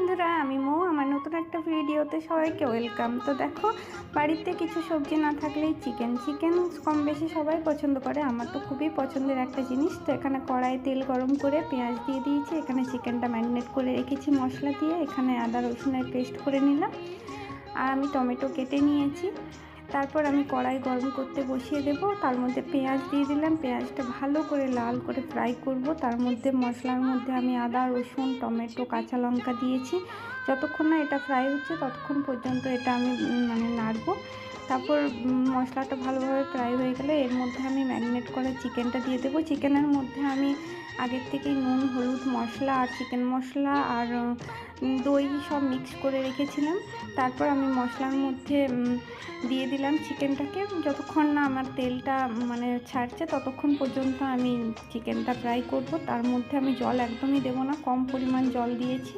বন্ধুরা, আমি মৌ। আমার নতুন একটা ভিডিওতে সবাইকে ওয়েলকাম। তো দেখো, বাড়িতে কিছু সবজি না থাকলেই চিকেন কম বেশি সবাই পছন্দ করে। আমার তো খুবই পছন্দের একটা জিনিস। তো এখানে কড়াইয়ে তেল গরম করে পেঁয়াজ দিয়ে দিয়েছি। এখানে চিকেনটা ম্যারিনেট করে রেখেছি মশলা দিয়ে। এখানে আদা রসুনের পেস্ট করে নিলাম, আর আমি টমেটো কেটে নিয়েছি। তারপর আমি কড়াই গরম করতে বসিয়ে দেব। তার মধ্যে পেঁয়াজ দিয়ে দিলাম। পেঁয়াজটা ভালো করে লাল করে ফ্রাই করব। তার মধ্যে মশলার মধ্যে আমি আদা রসুন টমেটো কাঁচা লঙ্কা দিয়েছি। যতক্ষণ না এটা ফ্রাই হচ্ছে ততক্ষণ পর্যন্ত এটা আমি নাড়বো। তারপর মশলাটা ভালোভাবে ফ্রাই হয়ে গেলে এর মধ্যে আমি ম্যারিনেট করা চিকেনটা দিয়ে দেবো। চিকেনের মধ্যে আমি আগের থেকেই নুন হলুদ মশলা আর চিকেন মশলা আর দই সব মিক্স করে রেখেছিলাম। তারপর আমি মশলার মধ্যে দিয়ে দিলাম চিকেনটাকে। যতক্ষণ না আমার তেলটা ছাড়ছে ততক্ষণ পর্যন্ত আমি চিকেনটা ফ্রাই করব। তার মধ্যে আমি জল একদমই দেবো না, কম পরিমাণ জল দিয়েছি।